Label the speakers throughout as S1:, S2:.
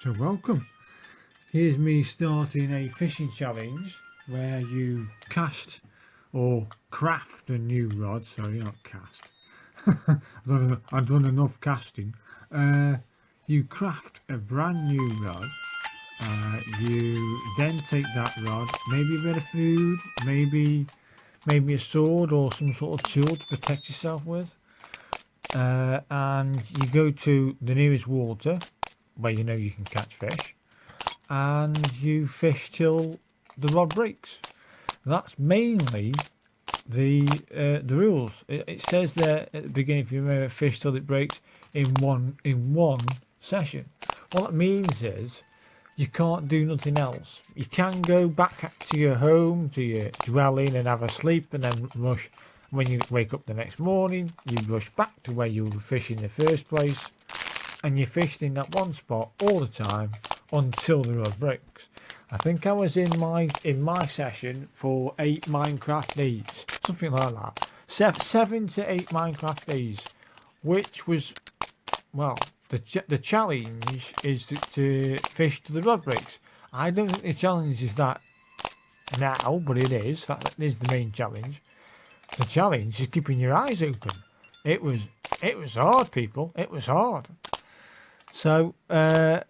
S1: So welcome. Here's me starting a fishing challenge where you cast or craft a new rod. Sorry, not cast. I've done enough casting. You craft a brand new rod. You then take that rod, maybe a bit of food, maybe a sword or some sort of tool to protect yourself with. And you go to the nearest water where you know you can catch fish, and you fish till the rod breaks. That's mainly the rules. It says there at the beginning, if you remember, fish till it breaks in one session. What that means is you can't do nothing else. You can go back to your home, to your dwelling, and have a sleep, and then rush. When you wake up the next morning, you rush back to where you were fishing in the first place, and you fished in that one spot all the time until the rod breaks. I think I was in my session for 8 Minecraft days, something like that. 7 to 8 Minecraft days, which was, well, the challenge is to fish to the rod breaks. I don't think the challenge is that now, but it is. That is the main challenge. The challenge is keeping your eyes open. It was hard, people. It was hard. So, as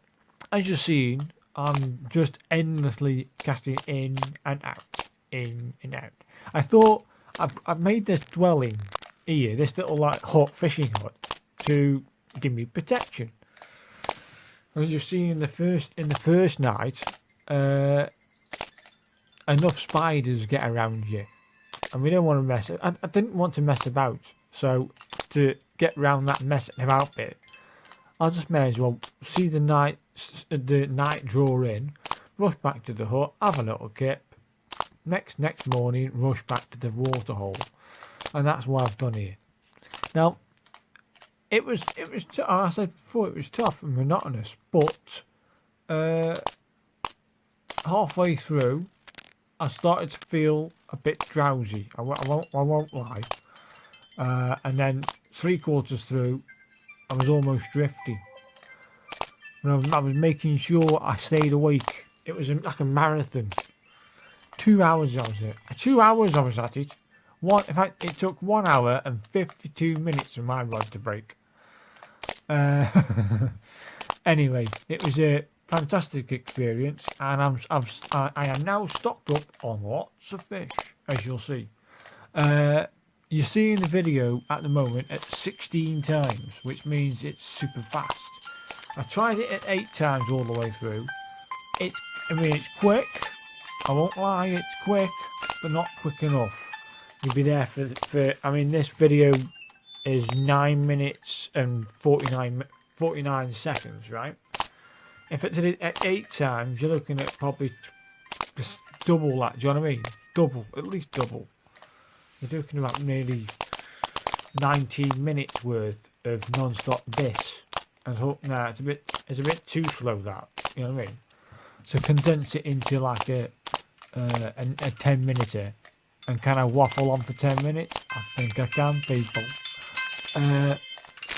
S1: you're seeing, I'm just endlessly casting in and out, in and out. I thought I've made this dwelling here, this little like hut, fishing hut, to give me protection. As you're seeing in the first night, enough spiders get around you, and we don't want to mess. I didn't want to mess about, so to get around that messing about bit, I just may as well see the night draw in, rush back to the hut, have a little kip. Next morning, rush back to the water hole, and that's what I've done here. Now, it was I said before, it was tough and monotonous, but halfway through, I started to feel a bit drowsy. I won't lie. And then 3/4 through, I was almost drifting. And I was making sure I stayed awake. It was like a marathon. 2 hours I was at it. 2 hours I was at it. In fact, it took 1 hour and 52 minutes for my rod to break. Anyway, it was a fantastic experience, and I am now stocked up on lots of fish, as you'll see. You're seeing the video at the moment at 16 times, which means it's super fast. I tried it at 8 times all the way through. It's quick. I won't lie, it's quick, but not quick enough. You'll be there for this video is 9 minutes and 49 seconds, right? If I did it at 8 times, you're looking at probably just double that. Do you know what I mean? Double, at least double. You're talking about nearly 19 minutes worth of non-stop this. And so now it's a bit too slow, that. You know what I mean? So condense it into like a 10-minute, and can I waffle on for 10 minutes? I think I can, people.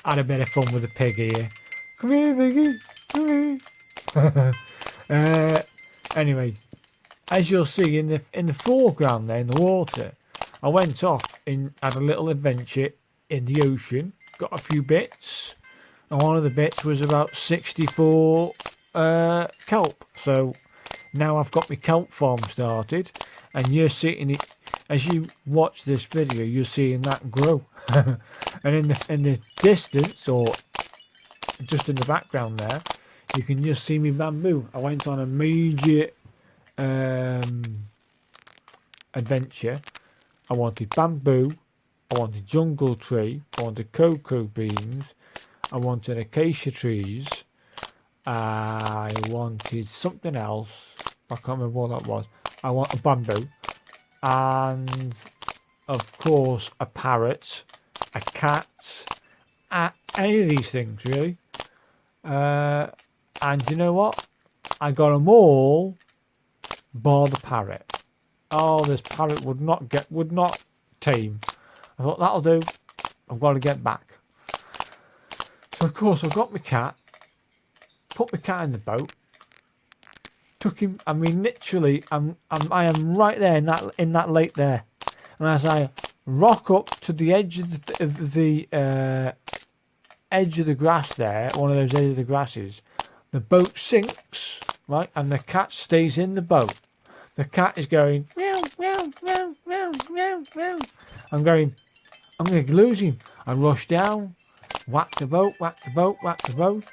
S1: Had a bit of fun with the pig here. Come here, piggy. Come here. Anyway, as you'll see in the foreground there in the water, I went off had a little adventure in the ocean. Got a few bits, and one of the bits was about 64 kelp. So now I've got my kelp farm started, and you're seeing it as you watch this video. You're seeing that grow, and in the distance, or just in the background there, you can just see me bamboo. I went on a major adventure. I wanted bamboo, I wanted jungle tree, I wanted cocoa beans, I wanted acacia trees, I wanted something else. I can't remember what that was. I want a bamboo, and of course a parrot, a cat, any of these things really. And you know what? I got them all bar the parrot. Oh, this parrot would not tame. I thought, that'll do. I've got to get back. So of course I've got my cat, put my cat in the boat, took him. I mean, literally, I am right there in that lake there, and as I rock up to the edge of the edge of the grass there, one of those edges of the grasses, the boat sinks, right, and the cat stays in the boat. The cat is going meow meow meow meow meow meow. I'm going to lose him. I rush down, whack the boat, whack the boat, whack the boat,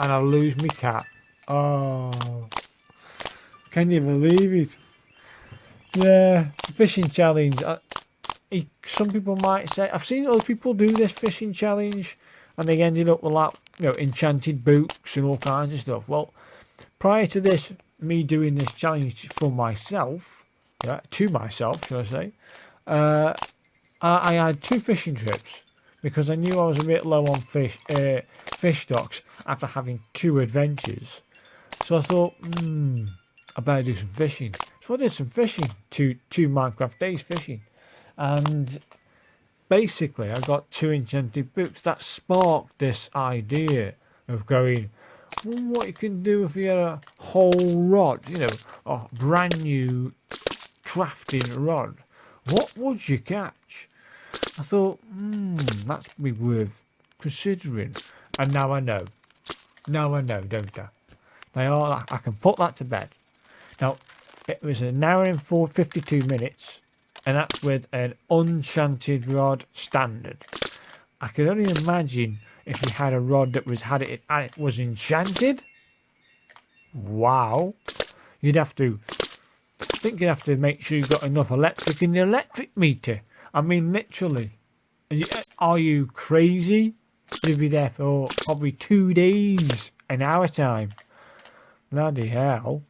S1: and I lose my cat. Oh, can you believe it? Yeah, fishing challenge. Some people might say, I've seen other people do this fishing challenge, and they ended up with like, enchanted boots and all kinds of stuff. Well, prior to this, me doing this challenge for myself, to myself, should I say, I had 2 fishing trips because I knew I was a bit low on fish stocks after having 2 adventures. So I thought, I better do some fishing. So I did some fishing, two Minecraft days fishing, and basically I got 2 enchanted boots. That sparked this idea of going, what you can do if you had a whole rod, a brand new crafting rod. What would you catch? I thought, that's be worth considering. And now I know. Now I know, don't I? I can put that to bed. Now, it was an hour and 52 minutes, and that's with an enchanted rod standard. I could only imagine if you had a rod that it was enchanted. Wow. You'd have to make sure you've got enough electric in the electric meter. I mean, literally. Are you crazy? You'd be there for probably 2 days, an hour time. Bloody hell.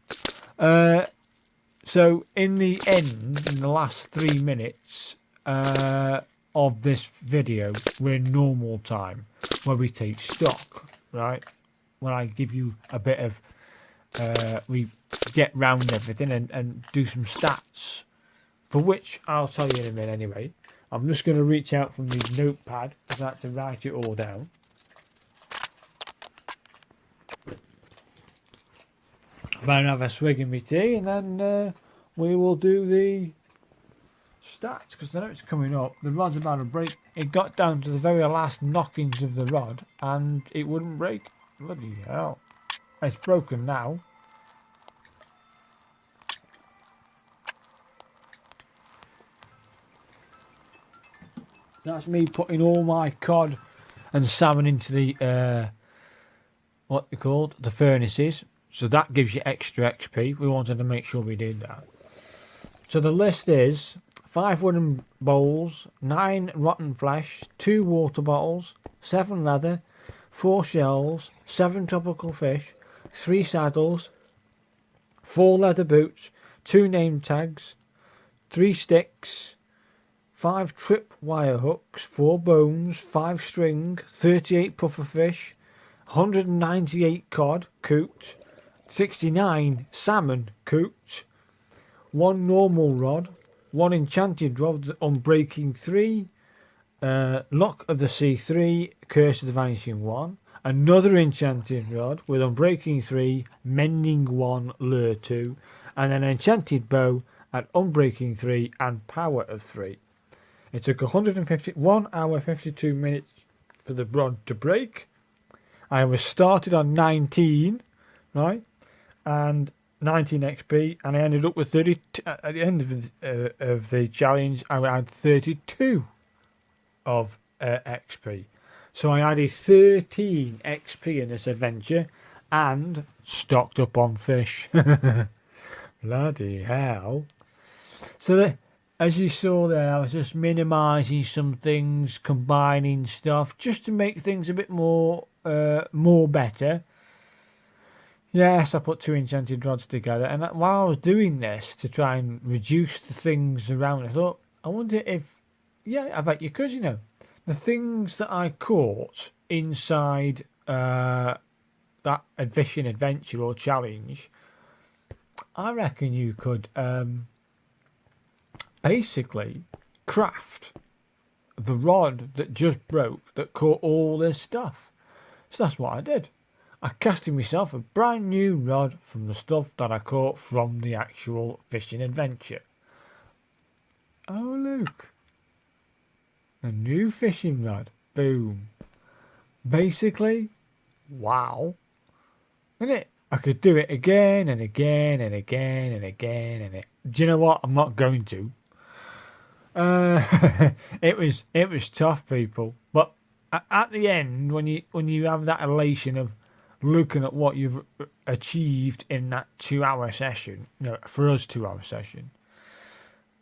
S1: So in the end, in the last 3 minutes of this video, we're in normal time, where we take stock, right? When I give you a bit of, we get round everything and do some stats, for which I'll tell you in a minute anyway. I'm just going to reach out from the notepad because I had to write it all down. I'm going to have a swig of my tea, and then we will do the stats, because I know it's coming up. The rod's about to break. It got down to the very last knockings of the rod and it wouldn't break. Bloody hell. It's broken now. That's me putting all my cod and salmon into the what they called, the furnaces. So that gives you extra XP. We wanted to make sure we did that. So the list is 5 wooden bowls, 9 rotten flesh, 2 water bottles, 7 leather, 4 shells, 7 tropical fish, 3 saddles, 4 leather boots, 2 name tags, 3 sticks, 5 trip wire hooks, 4 bones, 5 string, 38 puffer fish, 198 cod cooked, 69 salmon cooked, 1 normal rod, 1 enchanted rod, Unbreaking 3, Lock of the Sea 3, Curse of the Vanishing 1, another enchanted rod with Unbreaking 3, Mending 1, Lure 2, and an enchanted bow at Unbreaking 3 and Power of 3. It took 1 hour 52 minutes for the rod to break. I was started on 19, right, and 19 XP, and I ended up with 30 at the end of the challenge. I had 32 of XP, so I added 13 XP in this adventure and stocked up on fish. Bloody hell. So as you saw there, I was just minimising some things, combining stuff just to make things a bit more better. Yes, I put 2 enchanted rods together, and while I was doing this to try and reduce the things around, I thought, I wonder if, I bet you could, the things that I caught inside that fishing adventure or challenge, I reckon you could basically craft the rod that just broke that caught all this stuff. So that's what I did. I casted myself a brand new rod from the stuff that I caught from the actual fishing adventure. Oh look, a new fishing rod. Boom. Basically, wow. Isn't it? I could do it again and again and again and again and do you know what? I'm not going to. It was tough, people. But at the end, when you have that elation of looking at what you've achieved in that 2-hour session, for us 2-hour session,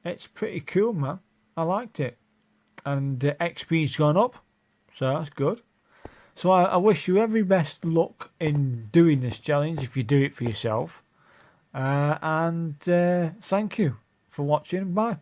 S1: it's pretty cool, man. I liked it, and XP's gone up, so that's good. So I wish you every best luck in doing this challenge if you do it for yourself. And thank you for watching. Bye.